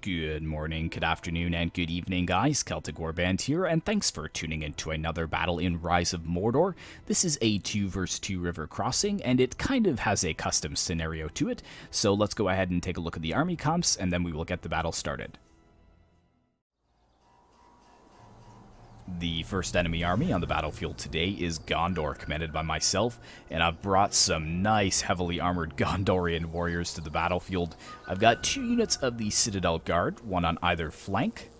Good morning, good afternoon, and good evening, guys. Celtic Warband here, and thanks for tuning in to another battle in Rise of Mordor. This is a 2 vs 2 river crossing, and it kind of has a custom scenario to it, so let's go ahead and take a look at the army comps, and then we will get the battle started. The first enemy army on the battlefield today is Gondor, commanded by myself, and I've brought some nice heavily armored Gondorian warriors to the battlefield. I've got 2 units of the Citadel Guard, one on either flank.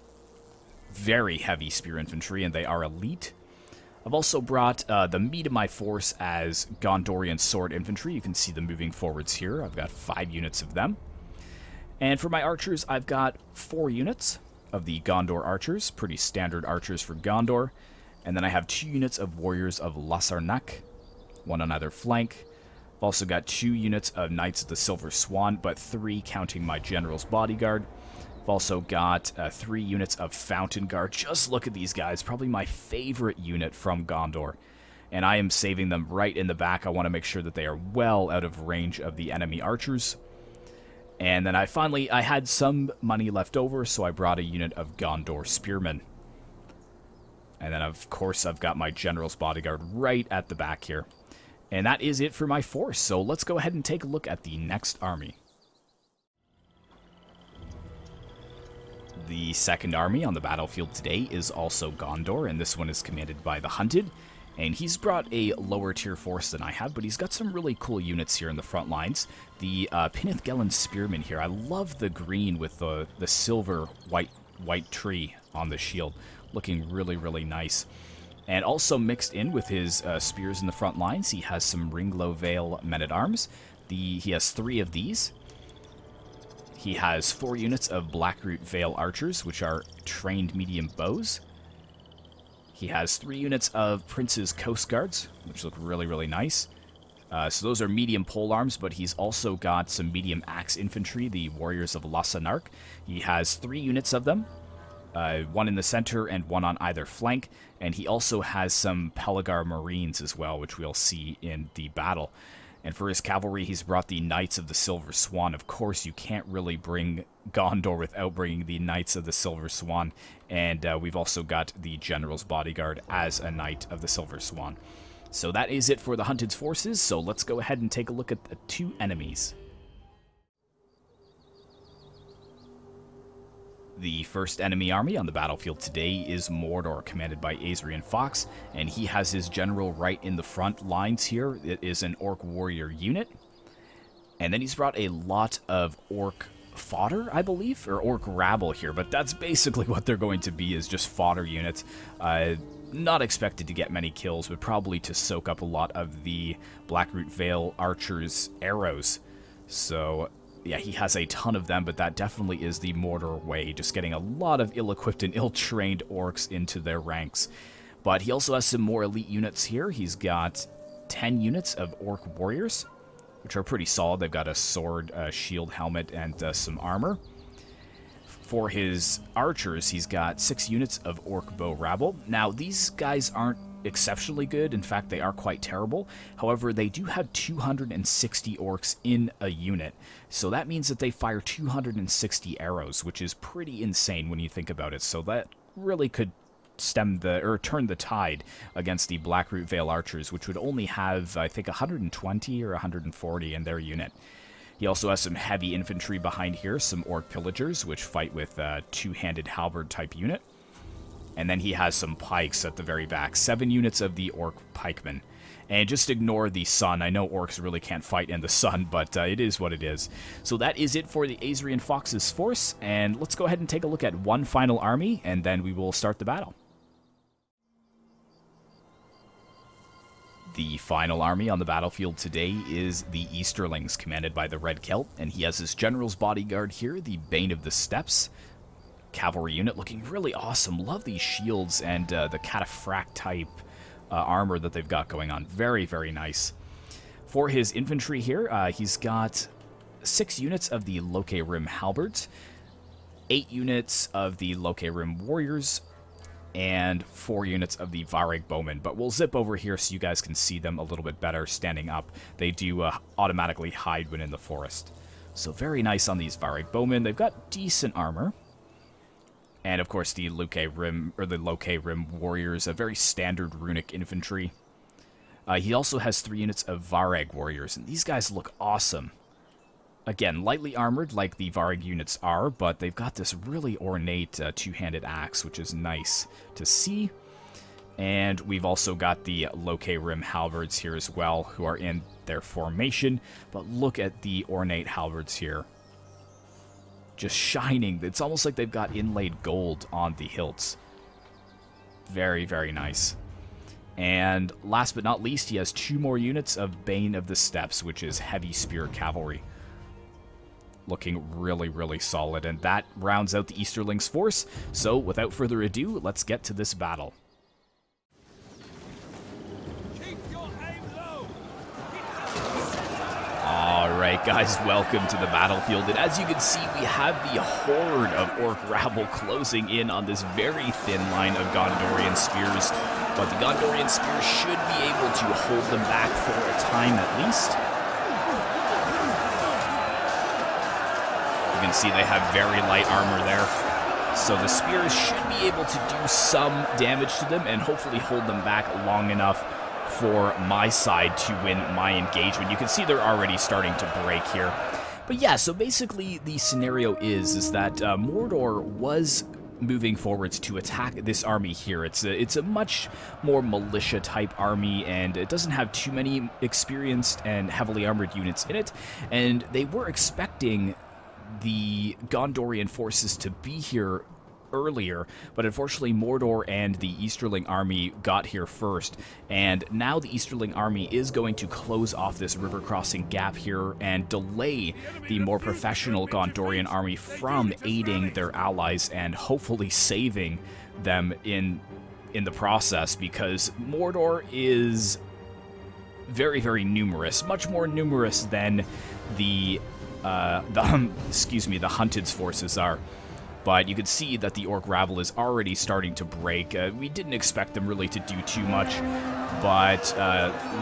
Very heavy spear infantry, and they are elite. I've also brought the meat of my force as Gondorian sword infantry. You can see them moving forwards here. I've got 5 units of them. And for my archers, I've got 4 units of the Gondor archers, pretty standard archers for Gondor. And then I have 2 units of warriors of Lasarnak, one on either flank. I've also got 2 units of Knights of the Silver Swan, but 3 counting my General's Bodyguard. I've also got 3 units of Fountain Guard. Just look at these guys, probably my favorite unit from Gondor. And I am saving them right in the back. I want to make sure that they are well out of range of the enemy archers. And then I had some money left over, so I brought a unit of Gondor Spearmen. And then, of course, I've got my General's Bodyguard right at the back here. And that is it for my force, so let's go ahead and take a look at the next army. The second army on the battlefield today is also Gondor, and this one is commanded by the Hunted. And he's brought a lower tier force than I have, but he's got some really cool units here in the front lines. The Pynethgellan Spearmen here. I love the green with the silver white tree on the shield. Looking really, really nice. And also mixed in with his spears in the front lines, he has some Ringlow Vale men-at-arms. He has 3 of these. He has 4 units of Blackroot Vale archers, which are trained medium bows. He has 3 units of Prince's Coast Guards, which look really, really nice. So those are medium polearms, but he's also got some medium axe infantry, the Warriors of Lasarnak. He has 3 units of them, 1 in the center and 1 on either flank. And he also has some Pelagar Marines as well, which we'll see in the battle. And for his cavalry, he's brought the Knights of the Silver Swan. Of course, you can't really bring Gondor without bringing the Knights of the Silver Swan. And we've also got the General's Bodyguard as a Knight of the Silver Swan. So that is it for the Hunted's forces, so let's go ahead and take a look at the 2 enemies. The first enemy army on the battlefield today is Mordor, commanded by Azrian Fox, and he has his general right in the front lines here. It is an orc warrior unit. And then he's brought a lot of orc fodder, I believe, or orc rabble here, but that's basically what they're going to be, is just fodder units. Not expected to get many kills, but probably to soak up a lot of the Blackroot Vale archers' arrows. So yeah, he has a ton of them, but that definitely is the Mordor way, just getting a lot of ill-equipped and ill-trained orcs into their ranks. But he also has some more elite units here. He's got 10 units of orc warriors, which are pretty solid. They've got a sword, shield, helmet, and some armor. For his archers, he's got 6 units of orc bow rabble. Now, these guys aren't exceptionally good. In fact, they are quite terrible. However, they do have 260 orcs in a unit. So that means that they fire 260 arrows, which is pretty insane when you think about it. So that really could turn the tide against the Blackroot Vale archers, which would only have, I think, 120 or 140 in their unit. He also has some heavy infantry behind here, some orc pillagers, which fight with a 2-handed halberd type unit. And then he has some pikes at the very back. 7 units of the orc pikemen. And just ignore the sun. I know orcs really can't fight in the sun, but it is what it is. So that is it for the Azrian Fox's force. And let's go ahead and take a look at one final army, and then we will start the battle. The final army on the battlefield today is the Easterlings, commanded by the Red Celt. And he has his General's Bodyguard here, the Bane of the Steppes. Cavalry unit looking really awesome. Love these shields and the cataphract type armor that they've got going on. Very, very nice. For his infantry here, he's got 6 units of the Loke-Rim halberds, 8 units of the Loke-Rim warriors, and 4 units of the Vareg bowmen. But we'll zip over here so you guys can see them a little bit better standing up. They do automatically hide when in the forest. So very nice on these Varag bowmen. They've got decent armor. And of course the Loke Rim warriors, a very standard runic infantry. He also has 3 units of Varag warriors, and these guys look awesome. Again, lightly armored like the Varag units are, but they've got this really ornate two-handed axe, which is nice to see. And we've also got the Loke Rim halberds here as well, who are in their formation. But look at the ornate halberds here. Just shining. It's almost like they've got inlaid gold on the hilts. Very, very nice. And last but not least, he has 2 more units of Bane of the Steppes, which is heavy spear cavalry. Looking really, really solid. And that rounds out the Easterling's force. So without further ado, let's get to this battle. Alright guys, welcome to the battlefield, and as you can see, we have the horde of orc rabble closing in on this very thin line of Gondorian spears, but the Gondorian spears should be able to hold them back for a time at least. You can see they have very light armor there, so the spears should be able to do some damage to them and hopefully hold them back long enough for my side to win my engagement. You can see they're already starting to break here. But yeah, so basically the scenario is that Mordor was moving forwards to attack this army here. It's a much more militia type army, and it doesn't have too many experienced and heavily armored units in it, and they were expecting the Gondorian forces to be here earlier, but unfortunately Mordor and the Easterling army got here first, and now the Easterling army is going to close off this river crossing gap here and delay the more professional Gondorian army from aiding their allies and hopefully saving them in the process, because Mordor is very, very numerous, much more numerous than the Hunted's forces are. But you can see that the orc rabble is already starting to break. We didn't expect them really to do too much, but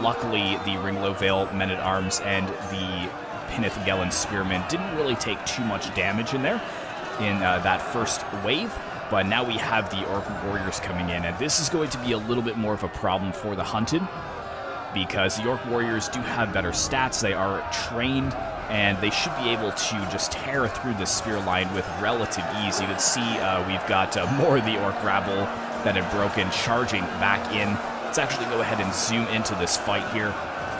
luckily the Ringlow Vale men-at-arms and the Pinnith Gellan spearmen didn't really take too much damage in there in that first wave. But now we have the orc warriors coming in, and this is going to be a little bit more of a problem for the Hunted, because the orc warriors do have better stats. They are trained, and they should be able to just tear through the spear line with relative ease. You can see we've got more of the orc rabble that had broken charging back in. Let's actually go ahead and zoom into this fight here.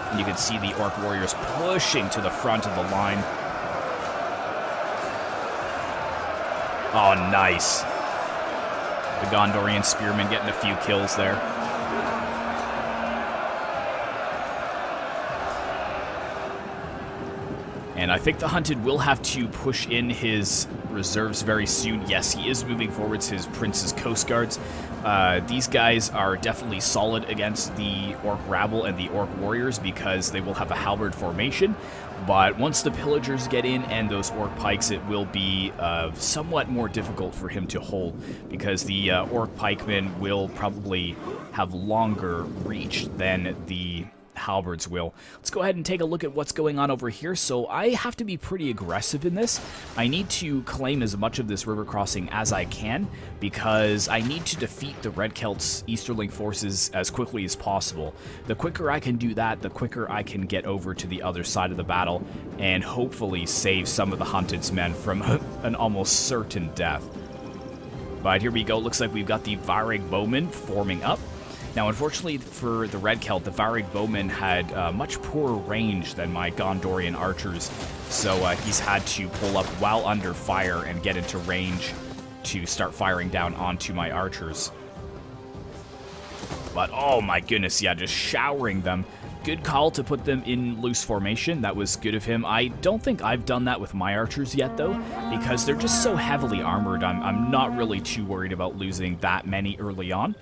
And you can see the orc warriors pushing to the front of the line. Oh, nice. The Gondorian spearmen getting a few kills there. And I think the Hunted will have to push in his reserves very soon. Yes, he is moving forwards his Prince's Coast Guards. These guys are definitely solid against the Orc Rabble and the Orc Warriors because they will have a halberd formation. But once the Pillagers get in and those Orc Pikes, it will be somewhat more difficult for him to hold, because the Orc Pikemen will probably have longer reach than the halberds will. Let's go ahead and take a look at what's going on over here. So I have to be pretty aggressive in this. I need to claim as much of this river crossing as I can, because I need to defeat the Red Celts Easterling forces as quickly as possible. The quicker I can do that, the quicker I can get over to the other side of the battle and hopefully save some of the Hunted's men from an almost certain death. But here we go. Looks like we've got the Varag bowmen forming up. Now, unfortunately for the Red Celt, the Varag bowman had much poorer range than my Gondorian archers, so he's had to pull up while under fire and get into range to start firing down onto my archers. But, oh my goodness, yeah, just showering them. Good call to put them in loose formation. That was good of him. I don't think I've done that with my archers yet, though, because they're just so heavily armored. I'm not really too worried about losing that many early on.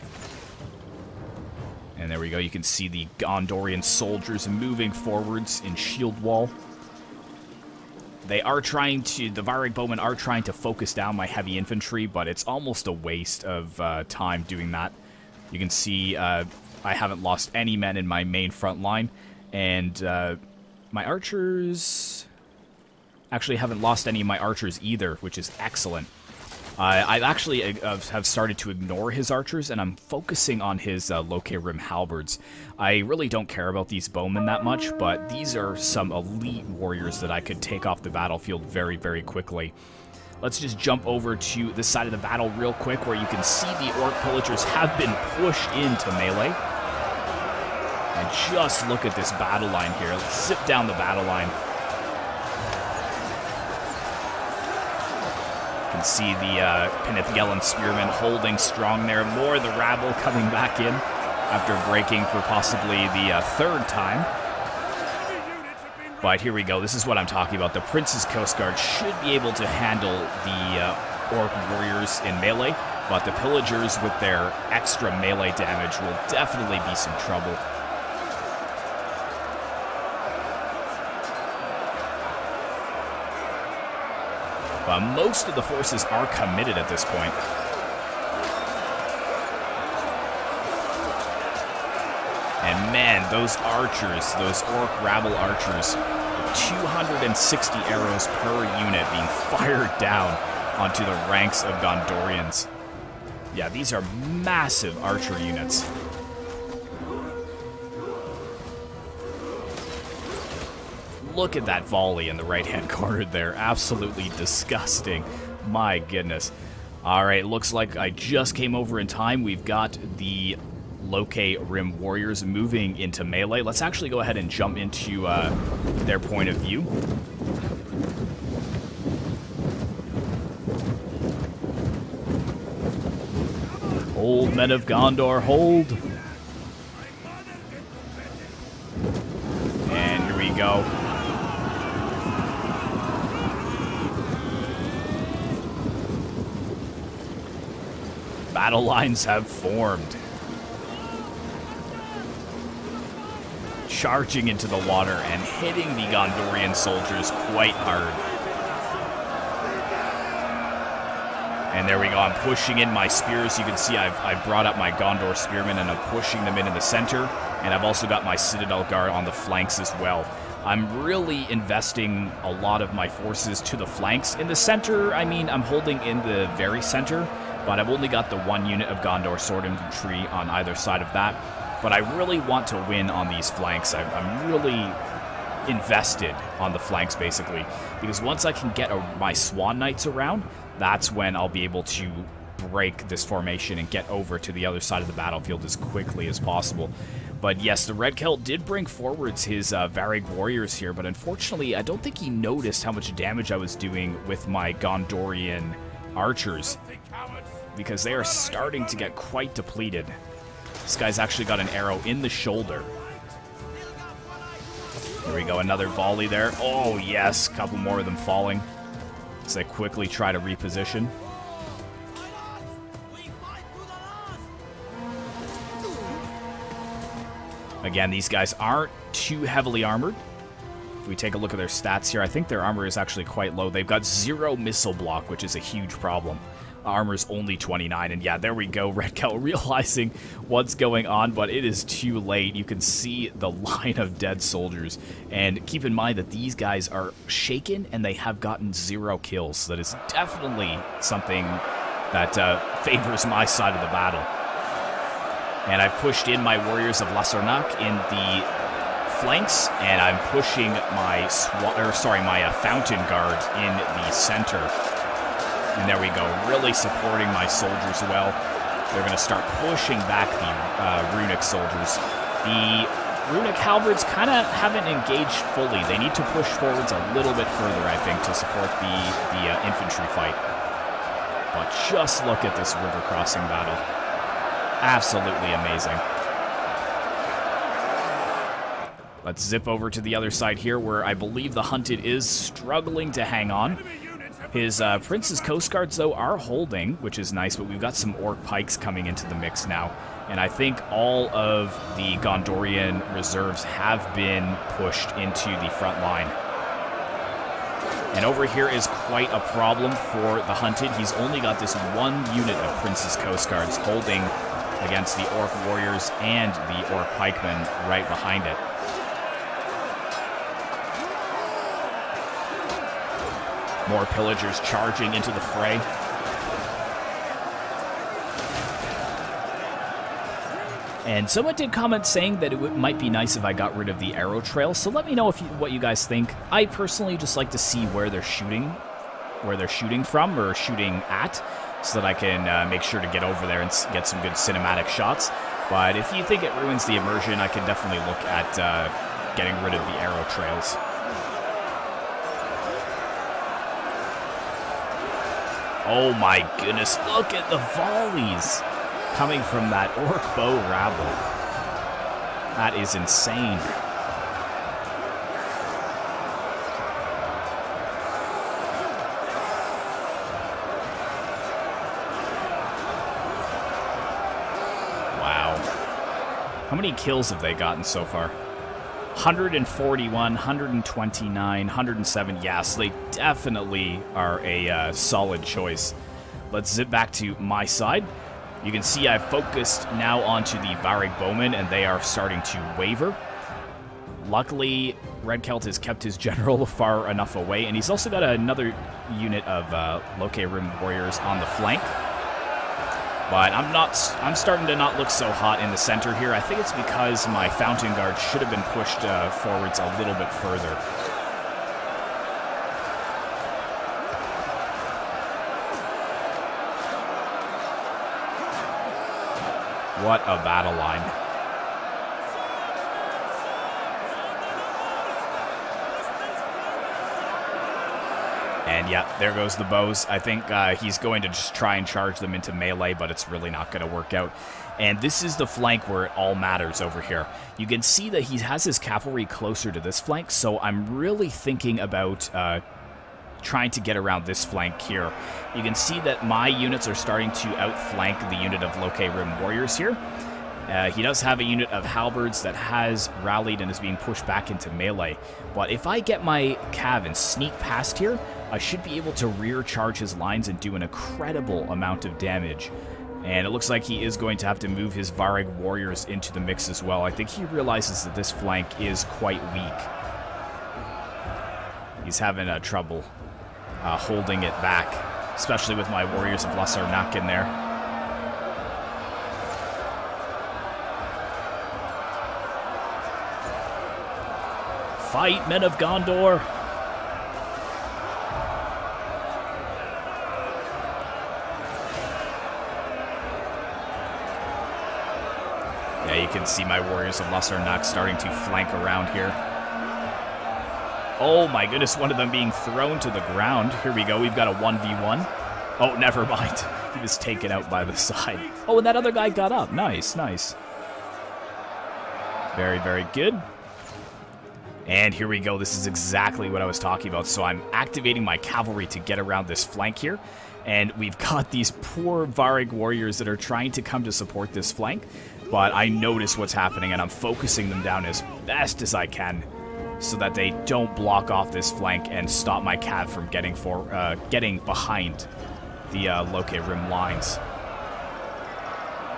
And there we go, you can see the Gondorian soldiers moving forwards in shield wall. They are trying to, the Varag bowmen are trying to focus down my heavy infantry, but it's almost a waste of time doing that. You can see I haven't lost any men in my main front line, and my archers Actually, haven't lost any of my archers either, which is excellent. I actually have started to ignore his archers, and I'm focusing on his Loke Rim halberds. I really don't care about these bowmen that much, but these are some elite warriors that I could take off the battlefield very, very quickly. Let's just jump over to this side of the battle real quick, where you can see the orc pillagers have been pushed into melee. And just look at this battle line here. Let's zip down the battle line. You can see the Penethgelen spearmen holding strong there. More of the rabble coming back in after breaking for possibly the third time. But here we go. This is what I'm talking about. The Prince's Coast Guard should be able to handle the orc warriors in melee, but the pillagers with their extra melee damage will definitely be some trouble. But most of the forces are committed at this point. And man, those archers, those orc rabble archers, 260 arrows per unit being fired down onto the ranks of Gondorians. Yeah, these are massive archer units. Look at that volley in the right-hand corner there. Absolutely disgusting. My goodness. All right, looks like I just came over in time. We've got the Loke Rim warriors moving into melee. Let's actually go ahead and jump into their point of view. Hold, men of Gondor, hold. And here we go. Battle lines have formed. Charging into the water and hitting the Gondorian soldiers quite hard. And there we go. I'm pushing in my spears. You can see I've brought up my Gondor spearmen and I'm pushing them in the center. And I've also got my Citadel Guard on the flanks as well. I'm really investing a lot of my forces to the flanks. In the center, I mean, I'm holding in the very center, but I've only got the one unit of Gondor sword infantry on either side of that. But I really want to win on these flanks. I'm really invested on the flanks, basically. Because once I can get my Swan Knights around, that's when I'll be able to break this formation and get over to the other side of the battlefield as quickly as possible. But yes, the Red Celt did bring forwards his Varag warriors here, but unfortunately, I don't think he noticed how much damage I was doing with my Gondorian archers, because they are starting to get quite depleted. This guy's actually got an arrow in the shoulder. There we go, another volley there. Oh yes, a couple more of them falling as they quickly try to reposition. Again, these guys aren't too heavily armored. If we take a look at their stats here, I think their armor is actually quite low. They've got 0 missile block, which is a huge problem. Armor's only 29, and yeah, there we go. Red Celt realizing what's going on, but it is too late. You can see the line of dead soldiers, and keep in mind that these guys are shaken, and they have gotten 0 kills. So that is definitely something that favors my side of the battle. And I've pushed in my warriors of Lasarnak in the flanks, and I'm pushing my Fountain Guard in the center. And there we go, really supporting my soldiers well. They're going to start pushing back the runic soldiers. The runic halberds kind of haven't engaged fully. They need to push forwards a little bit further, I think, to support the infantry fight. But just look at this river crossing battle. Absolutely amazing. Let's zip over to the other side here, where I believe the Hunted is struggling to hang on. His Prince's Coast Guards, though, are holding, which is nice, but we've got some Orc Pikes coming into the mix now. And I think all of the Gondorian reserves have been pushed into the front line. And over here is quite a problem for the Hunted. He's only got this one unit of Prince's Coast Guards holding against the Orc Warriors and the Orc Pikemen right behind it. More pillagers charging into the fray. And someone did comment saying that it might be nice if I got rid of the arrow trail, so let me know what you guys think. I personally just like to see where they're shooting from or shooting at, so that I can make sure to get over there and get some good cinematic shots. But if you think it ruins the immersion, I can definitely look at getting rid of the arrow trails. Oh my goodness, look at the volleys coming from that orc bow rabble. That is insane. Wow. How many kills have they gotten so far? 141, 129, 107. Yes, they definitely are a solid choice. Let's zip back to my side. You can see I've focused now onto the Varag Bowmen, and they are starting to waver. Luckily, Red Celt has kept his general far enough away, and he's also got another unit of Loke Rim warriors on the flank. But I'm starting to not look so hot in the center here. I think it's because my Fountain Guard should have been pushed forwards a little bit further. What a battle line. And yeah, there goes the bows. I think he's going to just try and charge them into melee, but it's really not going to work out. And this is the flank where it all matters over here. You can see that he has his cavalry closer to this flank, so I'm really thinking about trying to get around this flank here. You can see that my units are starting to outflank the unit of Loke Rim warriors here. He does have a unit of halberds that has rallied and is being pushed back into melee. But if I get my cav and sneak past here, I should be able to rear charge his lines and do an incredible amount of damage. And it looks like he is going to have to move his Varag warriors into the mix as well. I think he realizes that this flank is quite weak. He's having trouble holding it back, especially with my warriors of Lasarnak in there. Fight, men of Gondor! Yeah, you can see my warriors of Lasarnak starting to flank around here. Oh my goodness, one of them being thrown to the ground. Here we go, we've got a 1v1. Oh, never mind. He was taken out by the side. Oh, and that other guy got up. Nice, nice. Very, very good. And here we go. This is exactly what I was talking about. So I'm activating my cavalry to get around this flank here. And we've got these poor Varag warriors that are trying to come to support this flank. But I notice what's happening, and I'm focusing them down as best as I can, so that they don't block off this flank and stop my cav from getting behind the Loke Rim lines.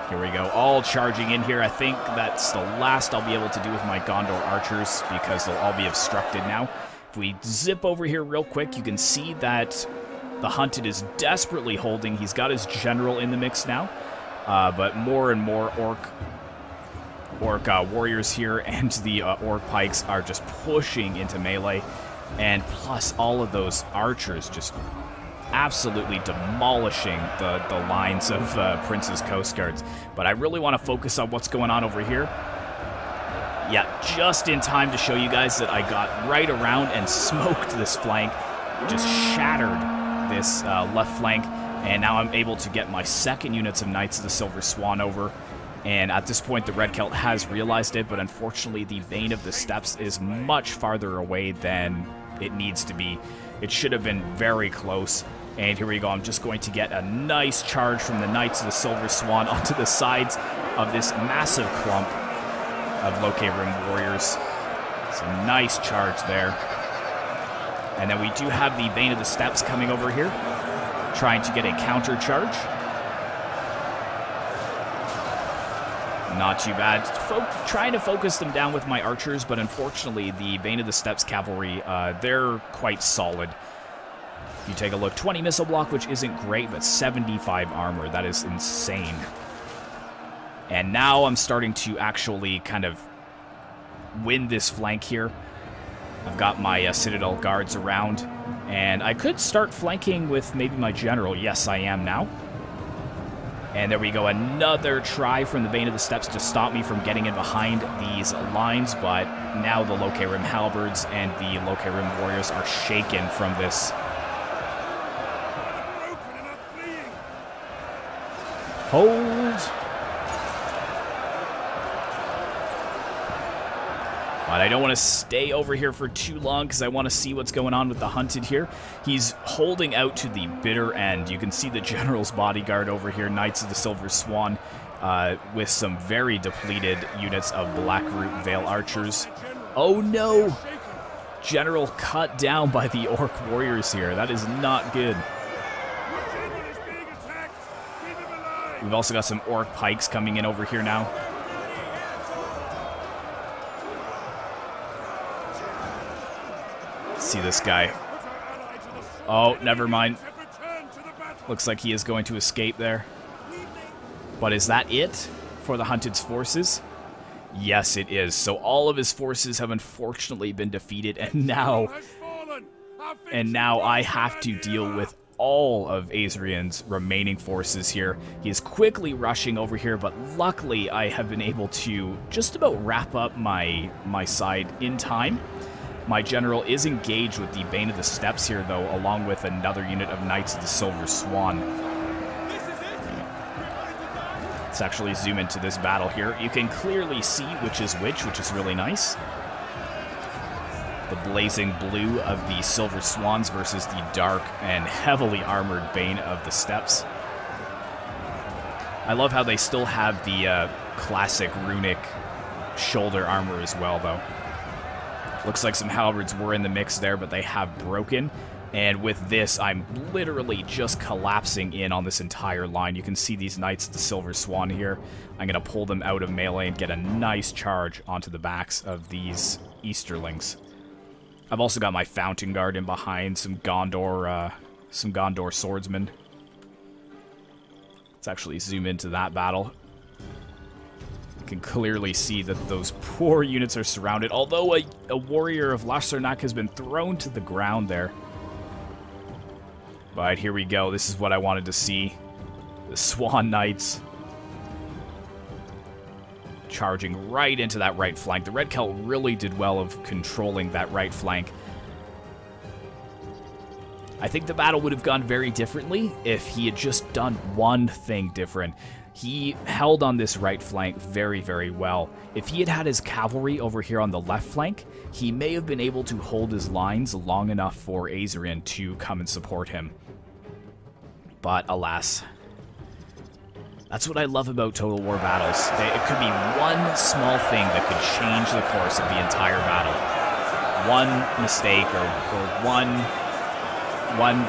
Here we go, all charging in here. I think that's the last I'll be able to do with my Gondor archers, because they'll all be obstructed now. If we zip over here real quick, you can see that the Hunted is desperately holding. He's got his general in the mix now, but more and more orc warriors here and the orc pikes are just pushing into melee, and plus all of those archers just absolutely demolishing the lines of Prince's Coast Guards. But I really want to focus on what's going on over here. Yeah, just in time to show you guys that I got right around and smoked this flank, just shattered this left flank, and now I'm able to get my second units of Knights of the Silver Swan over. And at this point, the Red Celt has realized it, but unfortunately, the Vein of the Steppes is much farther away than it needs to be. It should have been very close. And here we go. I'm just going to get a nice charge from the Knights of the Silver Swan onto the sides of this massive clump of Loke Rim warriors. It's a nice charge there. And then we do have the Vein of the Steppes coming over here, trying to get a counter charge. Not too bad. Trying to focus them down with my archers, but unfortunately the Vein of the Steppes cavalry, they're quite solid. If you take a look, 20 missile block, which isn't great, but 75 armor. That is insane. And now I'm starting to actually kind of win this flank here. I've got my Citadel guards around, and I could start flanking with maybe my general. Yes, I am now. And there we go, another try from the Bane of the Steppes to stop me from getting in behind these lines, but now the Loke Rim Halberds and the Loke Rim Warriors are shaken from this. Hold. But I don't want to stay over here for too long because I want to see what's going on with the Hunted here. He's holding out to the bitter end. You can see the General's bodyguard over here, Knights of the Silver Swan, with some very depleted units of Blackroot Vale Archers. Oh no! General cut down by the Orc Warriors here. That is not good. We've also got some Orc Pikes coming in over here now. See this guy. Oh, never mind. Looks like he is going to escape there. But is that it for the Hunted's forces? Yes, it is. So all of his forces have unfortunately been defeated, and now I have to deal with all of Azrian's remaining forces here. He is quickly rushing over here, but luckily I have been able to just about wrap up my side in time. My general is engaged with the Bane of the Steppes here, though, along with another unit of Knights of the Silver Swan. Let's actually zoom into this battle here. You can clearly see which is really nice. The blazing blue of the Silver Swans versus the dark and heavily armored Bane of the Steppes. I love how they still have the classic runic shoulder armor as well, though. Looks like some halberds were in the mix there, but they have broken. And with this, I'm literally just collapsing in on this entire line. You can see these Knights of the Silver Swan here. I'm going to pull them out of melee and get a nice charge onto the backs of these Easterlings. I've also got my Fountain Guard in behind, some Gondor swordsmen. Let's actually zoom into that battle. You can clearly see that those poor units are surrounded, although a warrior of Lasarnak has been thrown to the ground there. But here we go. This is what I wanted to see. The Swan Knights charging right into that right flank. The Red Celt really did well of controlling that right flank. I think the battle would have gone very differently if he had just done one thing different. He held on this right flank very, very well. If he had had his cavalry over here on the left flank, he may have been able to hold his lines long enough for Azrian to come and support him. But alas, that's what I love about Total War battles. It could be one small thing that could change the course of the entire battle. One mistake or one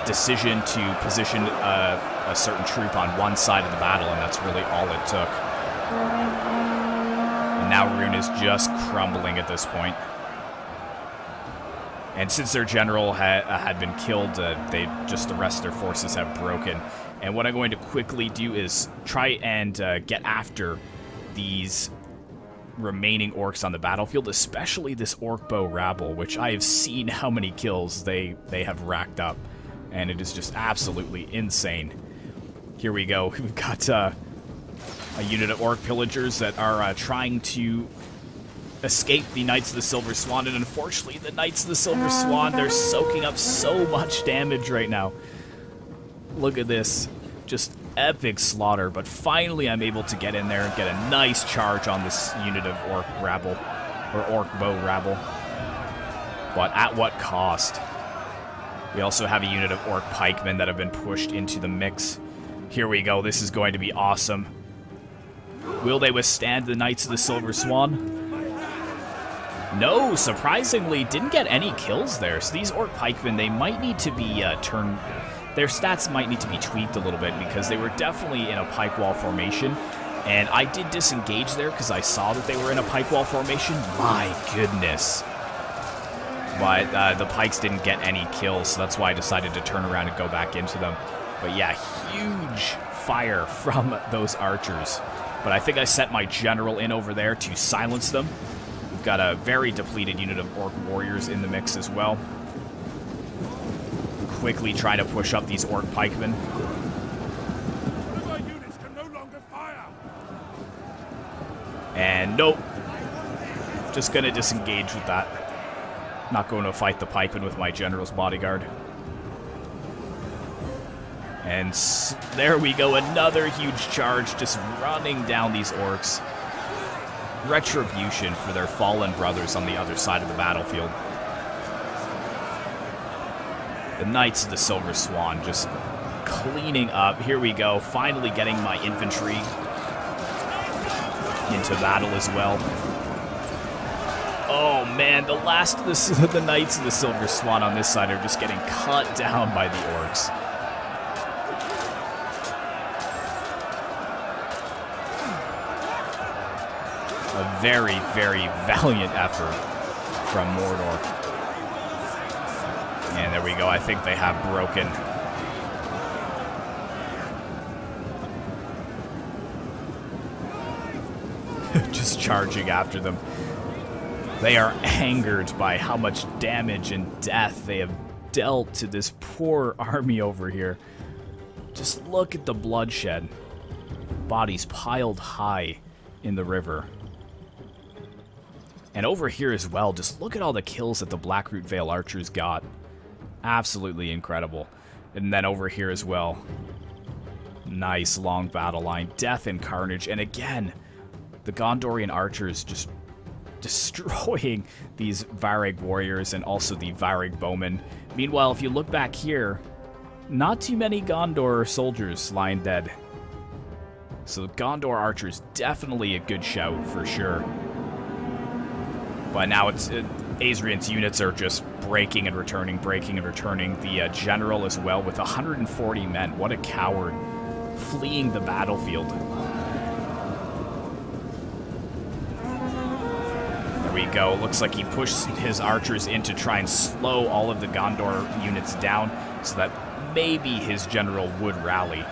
decision to position a certain troop on one side of the battle, and that's really all it took. And now Rhun is just crumbling at this point. And since their general had been killed, the rest of their forces have broken. And what I'm going to quickly do is try and get after these remaining orcs on the battlefield, especially this orc bow rabble, which I have seen how many kills they have racked up. And it is just absolutely insane. Here we go. We've got a unit of orc pillagers that are trying to escape the Knights of the Silver Swan, and unfortunately the Knights of the Silver Swan, they're soaking up so much damage right now. Look at this. Just epic slaughter, but finally I'm able to get in there and get a nice charge on this unit of orc rabble, or orc bow rabble. But at what cost? We also have a unit of orc pikemen that have been pushed into the mix. Here we go. This is going to be awesome. Will they withstand the Knights of the Silver Swan? No, surprisingly, didn't get any kills there. So these orc pikemen, they might need to be turned... Their stats might need to be tweaked a little bit because they were definitely in a pike wall formation. And I did disengage there because I saw that they were in a pike wall formation. My goodness. But the pikes didn't get any kills, so that's why I decided to turn around and go back into them. But yeah, huge fire from those archers. But I think I set my general in over there to silence them. We've got a very depleted unit of orc warriors in the mix as well. Quickly trying to push up these orc pikemen. And nope. Just going to disengage with that. Not going to fight the pikemen with my general's bodyguard. And there we go, another huge charge just running down these orcs. Retribution for their fallen brothers on the other side of the battlefield. The Knights of the Silver Swan just cleaning up. Here we go, finally getting my infantry into battle as well. Oh man, the last of the Knights of the Silver Swan on this side are just getting cut down by the orcs. A very, very valiant effort from Mordor. And there we go, I think they have broken. Just charging after them. They are angered by how much damage and death they have dealt to this poor army over here. Just look at the bloodshed. Bodies piled high in the river. And over here as well, just look at all the kills that the Blackroot Vale archers got. Absolutely incredible. And then over here as well. Nice long battle line. Death and carnage. And again, the Gondorian archers just destroying these Vareg warriors and also the Vareg bowmen. Meanwhile, if you look back here, not too many Gondor soldiers lying dead. So Gondor archers, definitely a good shout for sure. But now it's Azrian's units are just breaking and returning, breaking and returning. The general as well with 140 men. What a coward, fleeing the battlefield. There we go. Looks like he pushed his archers in to try and slow all of the Gondor units down so that maybe his general would rally.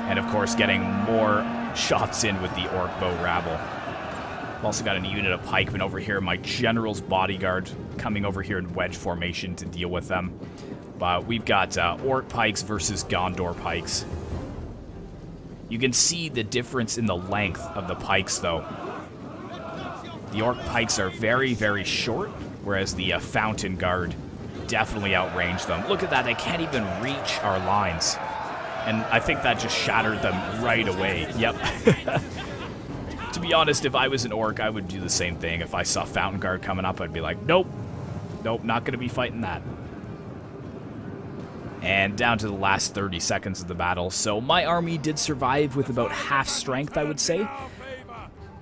And of course getting more shots in with the orc bow rabble. I've also got a unit of pikemen over here. My general's bodyguard coming over here in wedge formation to deal with them. But we've got orc pikes versus Gondor pikes. You can see the difference in the length of the pikes, though. The orc pikes are very, very short, whereas the fountain guard definitely outrange them. Look at that, they can't even reach our lines. And I think that just shattered them right away. Yep. To be honest, if I was an orc, I would do the same thing. If I saw fountain guard coming up, I'd be like, nope. Nope, not going to be fighting that. And down to the last 30 seconds of the battle. So my army did survive with about half strength, I would say.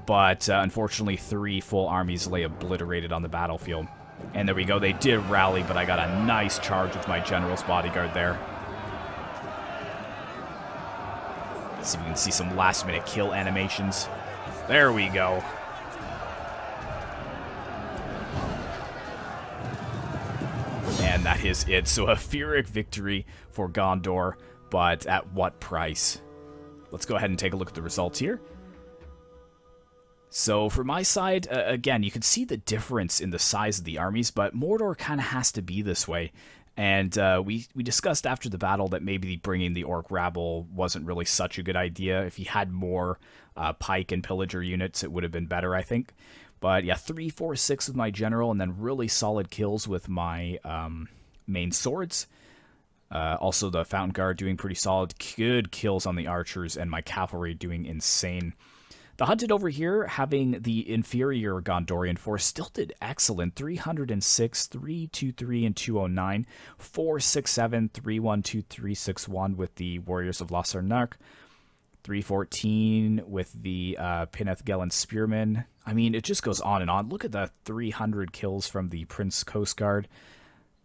But unfortunately, 3 full armies lay obliterated on the battlefield. And there we go, they did rally, but I got a nice charge with my general's bodyguard there. See if we can see some last-minute kill animations. There we go. And that is it. So a Pyrrhic victory for Gondor, but at what price? Let's go ahead and take a look at the results here. So for my side, again, you can see the difference in the size of the armies, but Mordor kind of has to be this way. And we discussed after the battle that maybe bringing the orc rabble wasn't really such a good idea. If he had more pike and pillager units, it would have been better, I think. But yeah, 3, 4, 6 with my general, and then really solid kills with my main swords. Also the fountain guard doing pretty solid. Good kills on the archers, and my cavalry doing insane. The Hunted over here, having the inferior Gondorian force, still did excellent. 306, 323, and 209. 467, 312, 361 with the Warriors of Lasarnark. 314 with the Pinethgelen Spearmen. I mean, it just goes on and on. Look at the 300 kills from the Prince Coast Guard.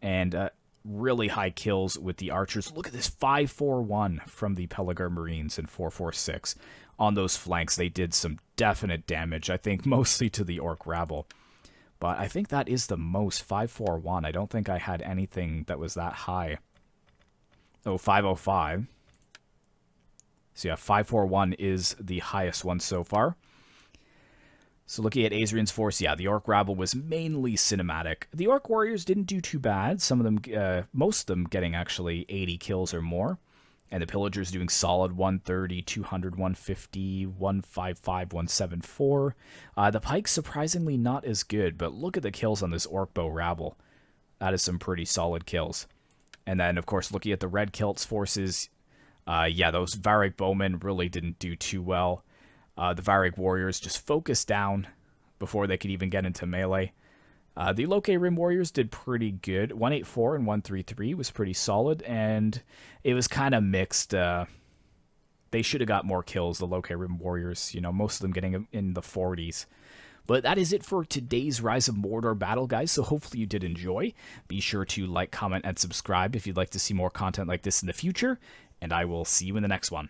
And really high kills with the archers. Look at this, 541 from the Pelagar Marines and 446. On those flanks, they did some definite damage, I think, mostly to the orc rabble. But I think that is the most, 541. I don't think I had anything that was that high. Oh, 505. So yeah, 541 is the highest one so far. So looking at Azrian's force, yeah, the Orc rabble was mainly cinematic. The Orc warriors didn't do too bad. Some of them, most of them getting actually 80 kills or more. And the pillagers doing solid 130, 200, 150, 155, 174. The pikes surprisingly not as good, but look at the kills on this Orc bow rabble. That is some pretty solid kills. And then, of course, looking at the Red Kilt's forces, yeah, those Varric bowmen really didn't do too well. The Varric warriors just focused down before they could even get into melee. The Loke Rim warriors did pretty good. 184 and 133 was pretty solid, and it was kind of mixed. They should have got more kills, the Loke Rim warriors, you know, most of them getting in the 40s. But that is it for today's Rise of Mordor battle, guys, so hopefully you did enjoy. Be sure to like, comment, and subscribe if you'd like to see more content like this in the future, and I will see you in the next one.